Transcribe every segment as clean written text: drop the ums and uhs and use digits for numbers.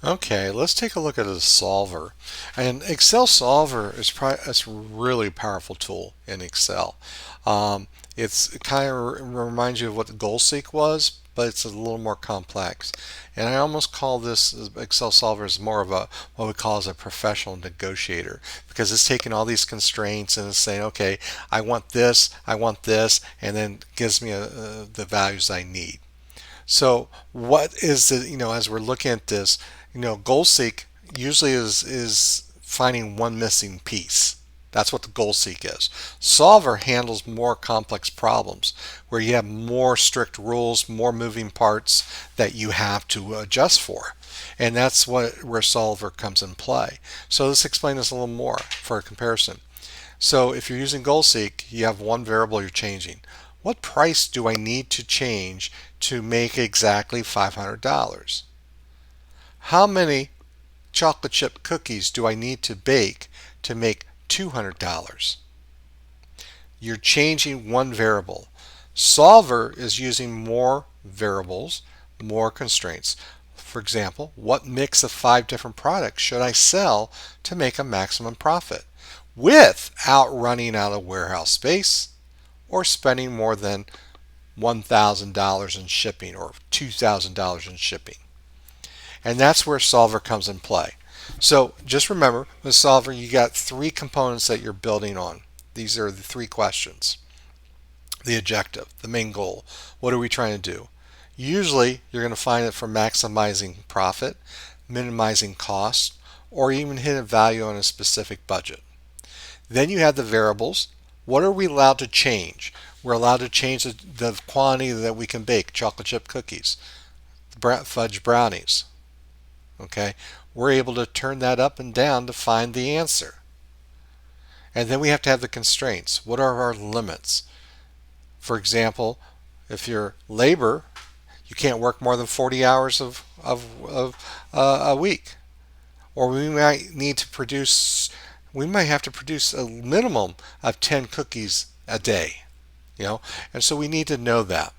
Okay, let's take a look at a solver. And Excel Solver is probably a really powerful tool in Excel. It kind of reminds you of what the GoalSeek was, but it's a little more complex. And I almost call this Excel Solver as more of a what we call as a professional negotiator, because it's taking all these constraints and it's saying, okay, I want this, and then gives me the values I need. So what is the, as we're looking at this, goal seek usually is finding one missing piece. That's what the goal seek is. Solver handles more complex problems where you have more strict rules, more moving parts that you have to adjust for. And that's where Solver comes in play. So let's explain this a little more for a comparison. So if you're using GoalSeek, you have one variable you're changing. What price do I need to change to make exactly $500? How many chocolate chip cookies do I need to bake to make $200? You're changing one variable. Solver is using more variables, more constraints. For example, what mix of 5 different products should I sell to make a maximum profit without running out of warehouse space or spending more than $1,000 in shipping or $2,000 in shipping? And that's where Solver comes in play. So just remember, with Solver, you got 3 components that you're building on. These are the 3 questions. The objective, the main goal. What are we trying to do? Usually, you're going to find it for maximizing profit, minimizing cost, or even hit a value on a specific budget. Then you have the variables. What are we allowed to change? We're allowed to change the quantity that we can bake chocolate chip cookies, fudge brownies. Okay, we're able to turn that up and down to find the answer. And then we have to have the constraints. What are our limits? For example, if you're labor, you can't work more than 40 hours of a week. Or we might have to produce a minimum of 10 cookies a day, and so we need to know that.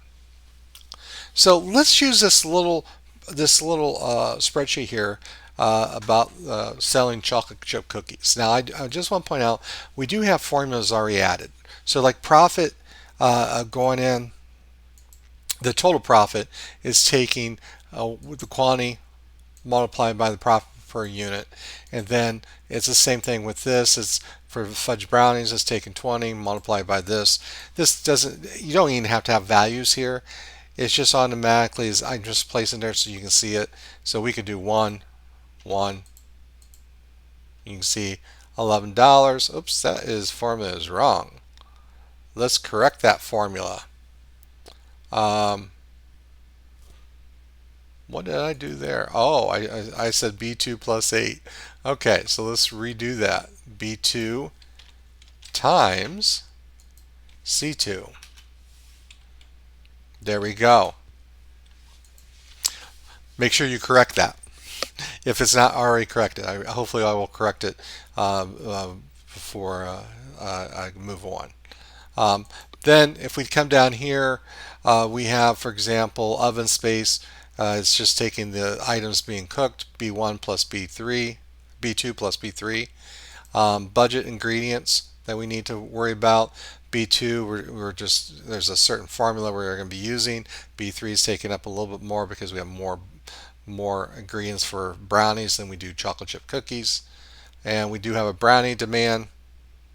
So let's use this little spreadsheet here about selling chocolate chip cookies. Now, I just want to point out we do have formulas already added. So, like profit going in, the total profit is taking the quantity multiplied by the profit per unit, and then it's the same thing with this. It's for fudge brownies, it's taking 20 multiplied by this. This doesn't, you don't even have to have values here. It's just automatically, as I'm just placing there so you can see it. So we could do 1, 1. You can see $11. Oops, formula is wrong. Let's correct that formula. What did I do there? Oh, I said B2 plus 8. Okay, so let's redo that. B2 times C2. There we go. Make sure you correct that if it's not already corrected. Hopefully I will correct it before I move on. Then if we come down here, we have, for example, oven space. It's just taking the items being cooked, B1 plus B3, B2 plus B3. Budget ingredients that we need to worry about. B2, there's a certain formula we're going to be using. B3 is taking up a little bit more because we have more ingredients for brownies than we do chocolate chip cookies. And we do have a brownie demand,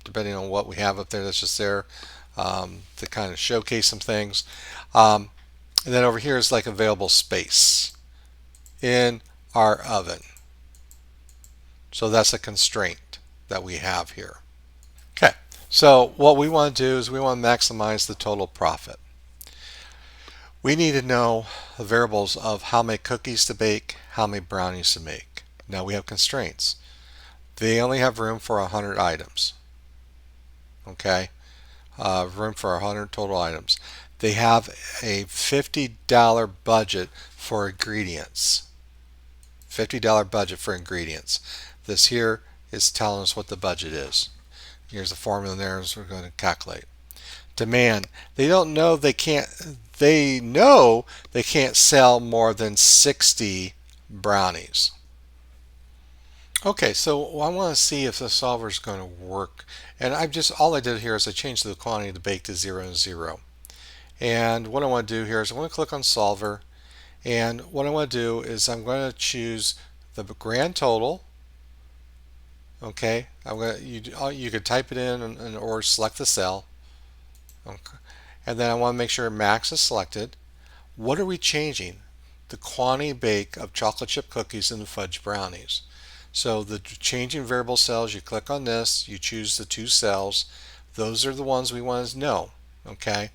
depending on what we have up there that's just there to kind of showcase some things. And then over here is like available space in our oven. So that's a constraint that we have here. Okay, so what we want to do is we want to maximize the total profit. We need to know the variables of how many cookies to bake, how many brownies to make. Now we have constraints. They only have room for 100 items. Okay, room for 100 total items. They have a $50 budget for ingredients. $50 budget for ingredients. This here is telling us what the budget is. Here's the formula there as we're going to calculate. Demand. They know they can't sell more than 60 brownies. Okay, so I want to see if the solver is going to work. And all I did here is I changed the quantity to bake to 0 and 0. And what I want to do here is I want to click on solver. And what I want to do is I'm going to choose the grand total. Okay, you could type it in or select the cell. Okay. And then I want to make sure max is selected. What are we changing? The quantity bake of chocolate chip cookies and fudge brownies. So the changing variable cells, you click on this, you choose the two cells. Those are the ones we want to know. Okay.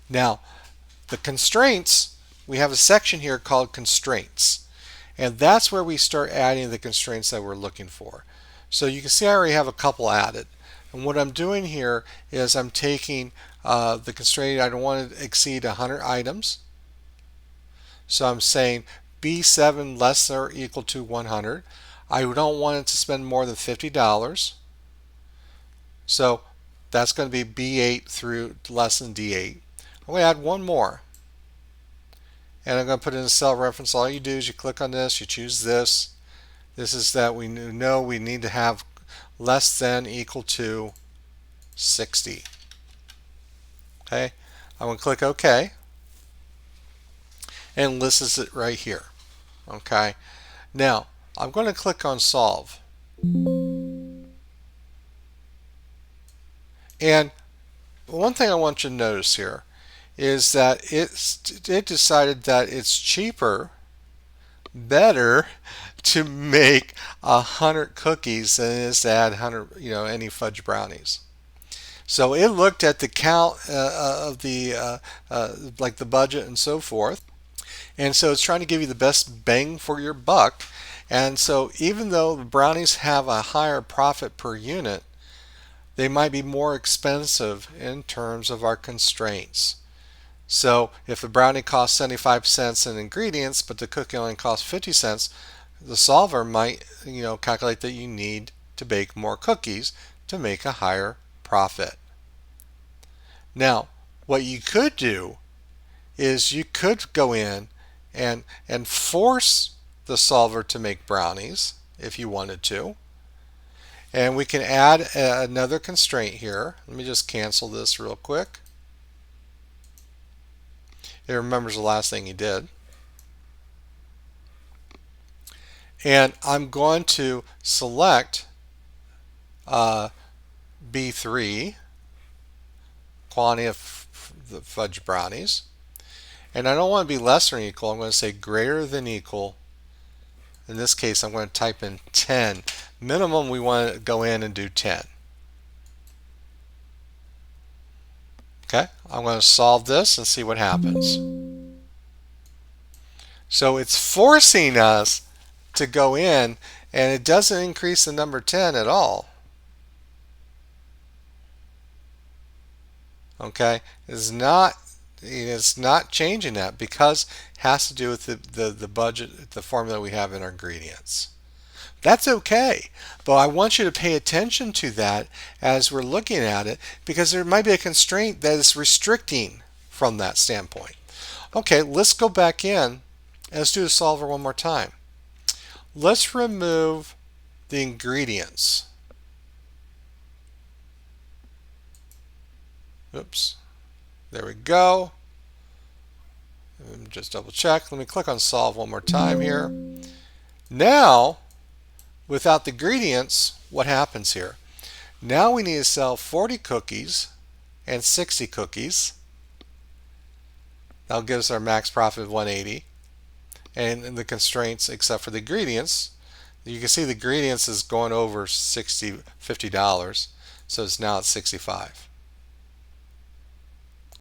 Now, the constraints, we have a section here called constraints. And that's where we start adding the constraints that we're looking for. So you can see I already have a couple added. And what I'm doing here is I'm taking the constraint, I don't want to exceed 100 items. So I'm saying B7 less or equal to 100. I don't want it to spend more than $50. So that's going to be B8 through less than D8. I'm going to add one more. And I'm going to put in a cell reference. All you do is you click on this, you choose this. This is that we know we need to have less than equal to 60. Okay, I'm going to click OK. And lists it right here. Okay, now I'm going to click on solve. And one thing I want you to notice here is that it decided that it's cheaper, better to make 100 cookies than it is to add 100, any fudge brownies. So it looked at the count of the like the budget and so forth, and so it's trying to give you the best bang for your buck. And so even though the brownies have a higher profit per unit, they might be more expensive in terms of our constraints. So if the brownie costs 75 cents in ingredients, but the cookie only costs 50 cents, the solver might, calculate that you need to bake more cookies to make a higher profit. Now, what you could do is you could go in and force the solver to make brownies if you wanted to. And we can add another constraint here. Let me just cancel this real quick. It remembers the last thing you did. And I'm going to select B3, quantity of the fudge brownies. And I don't want to be less than equal. I'm going to say greater than equal. In this case, I'm going to type in 10. Minimum, we want to go in and do 10. Okay, I'm going to solve this and see what happens. So it's forcing us to go in, and it doesn't increase the number 10 at all. Okay, it's not changing that because it has to do with the budget, the formula we have in our ingredients. That's okay, but I want you to pay attention to that as we're looking at it, because there might be a constraint that is restricting from that standpoint. Okay, let's go back in and let's do the solver one more time. Let's remove the ingredients. Oops, there we go. Just double check. Let me click on solve one more time here. Now, without the ingredients, what happens here? Now we need to sell 40 cookies and 60 cookies. That'll give us our max profit of 180. And in the constraints, except for the ingredients, you can see the ingredients is going over $50, so it's now at 65.